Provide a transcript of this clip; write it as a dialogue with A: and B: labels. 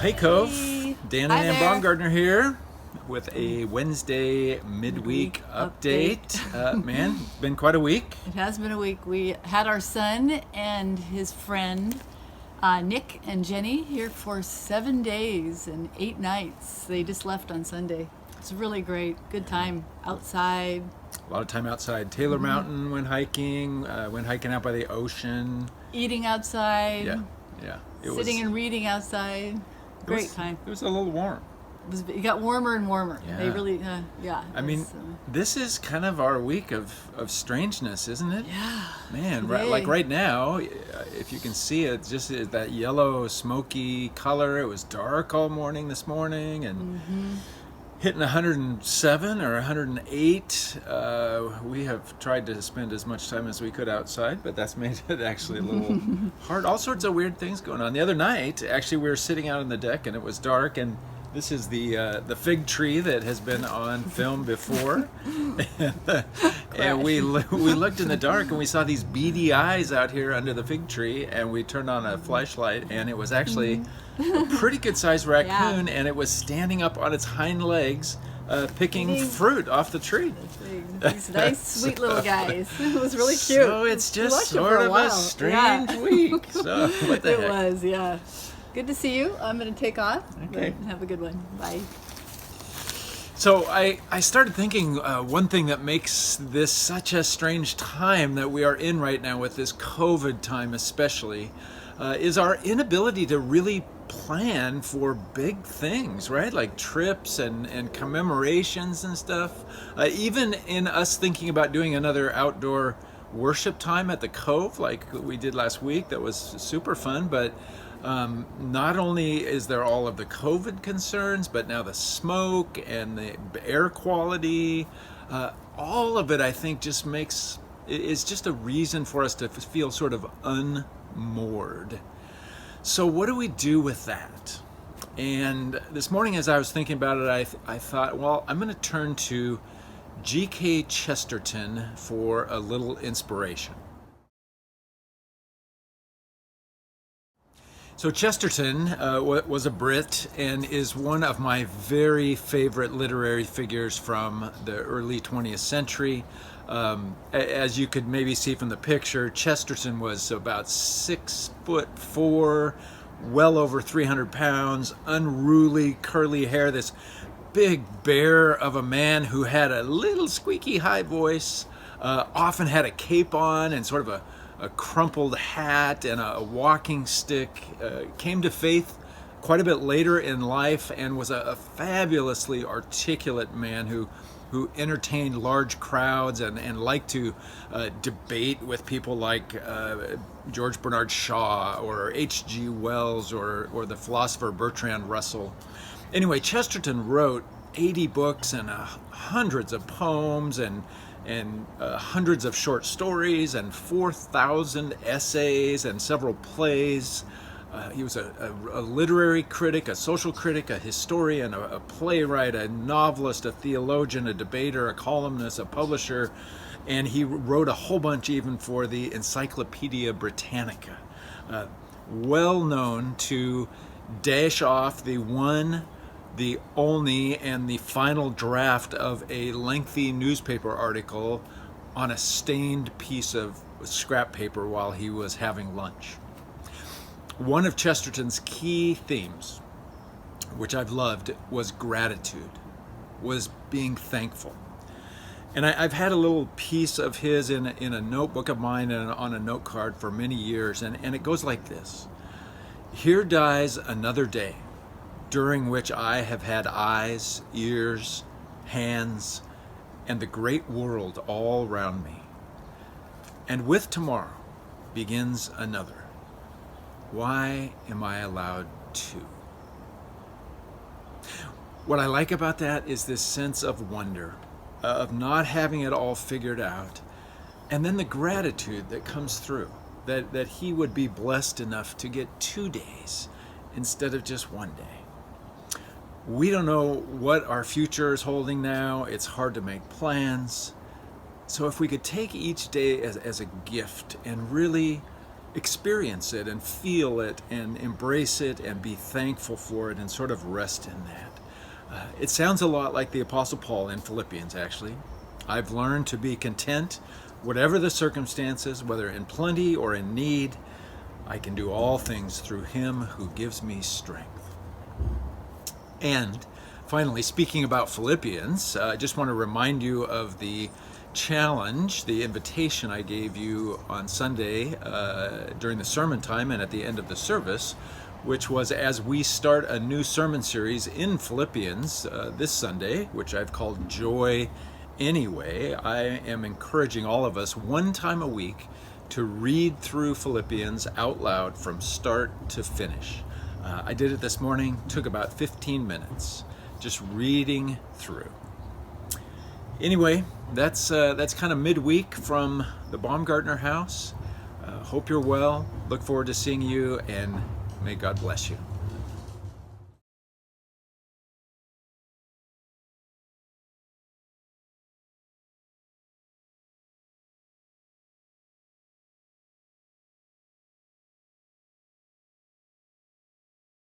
A: Hey Cove,
B: Hey.
A: Dan
B: Hi
A: and Ann
B: there.
A: Baumgartner here with a Wednesday midweek update. Man, been quite a week.
B: It has been a week. We had our son and his friend Nick and Jenny here for 7 days and 8 nights. They just left on Sunday. It's really great. Good time outside.
A: A lot of time outside. Taylor Mountain, went hiking out by the ocean.
B: Eating outside.
A: Yeah.
B: Sitting and reading outside. Great time.
A: It was a little warm.
B: It got warmer and warmer.
A: Yeah.
B: They really,
A: I mean, this is kind of our week of strangeness, isn't it?
B: yeah.
A: Man,
B: Today.
A: like right now, if you can see it, just that yellow, smoky color. It was dark all morning this morning, and hitting 107 or 108. We have tried to spend as much time as we could outside, but that's made it actually a little hard. All sorts of weird things going on. The other night, actually, we were sitting out on the deck, and it was dark, and this is the fig tree that has been on film before, and we looked in the dark and we saw these beady eyes out here under the fig tree, and we turned on a flashlight, and it was actually a pretty good sized raccoon, and it was standing up on its hind legs, picking fruit off the tree.
B: These nice, sweet little guys. It was really cute.
A: So it's
B: We
A: just
B: watched it for
A: sort of a
B: while.
A: strange week. So what the
B: It
A: heck?
B: was, yeah. Good to see you. I'm going to take off.
A: Okay.
B: But have a good one. Bye.
A: So I started thinking one thing that makes this such a strange time that we are in right now with this COVID time especially is our inability to really plan for big things, right? Like trips and commemorations and stuff. Even in us thinking about doing another outdoor worship time at the Cove like we did last week, that was super fun, but not only is there all of the COVID concerns, but now the smoke and the air quality, all of it I think just is just a reason for us to feel sort of unmoored. So what do we do with that? And this morning as I was thinking about it, I thought, well, I'm going to turn to G.K. Chesterton for a little inspiration. So Chesterton was a Brit and is one of my very favorite literary figures from the early 20th century. As you could maybe see from the picture, Chesterton was about 6'4", well over 300 pounds, unruly curly hair, this big bear of a man who had a little squeaky high voice, often had a cape on and sort of a crumpled hat and a walking stick, came to faith quite a bit later in life and was a fabulously articulate man who entertained large crowds and liked to debate with people like George Bernard Shaw or H.G. Wells or the philosopher Bertrand Russell. Anyway, Chesterton wrote 80 books and hundreds of poems and hundreds of short stories and 4,000 essays and several plays. He was a literary critic, a social critic, a historian, a playwright, a novelist, a theologian, a debater, a columnist, a publisher, and he wrote a whole bunch even for the Encyclopedia Britannica. Well known to dash off the one, the only, and the final draft of a lengthy newspaper article on a stained piece of scrap paper while he was having lunch. One of Chesterton's key themes, which I've loved, was gratitude, was being thankful. And I've had a little piece of his in a notebook of mine and on a note card for many years, and it goes like this. Here dies another day, during which I have had eyes, ears, hands, and the great world all round me. And with tomorrow begins another. Why am I allowed to? What I like about that is this sense of wonder, of not having it all figured out, and then the gratitude that comes through, that he would be blessed enough to get 2 days instead of just 1 day. We don't know what our future is holding now. It's hard to make plans. So if we could take each day as a gift and really experience it and feel it and embrace it and be thankful for it and sort of rest in that. It sounds a lot like the Apostle Paul in Philippians, actually. I've learned to be content, whatever the circumstances, whether in plenty or in need. I can do all things through him who gives me strength. And finally, speaking about Philippians, I just want to remind you of the challenge, the invitation I gave you on Sunday during the sermon time and at the end of the service, which was as we start a new sermon series in Philippians this Sunday, which I've called Joy Anyway. I am encouraging all of us one time a week to read through Philippians out loud from start to finish. I did it this morning, took about 15 minutes, just reading through. Anyway, that's kind of midweek from the Baumgartner house. Hope you're well. Look forward to seeing you, and may God bless you.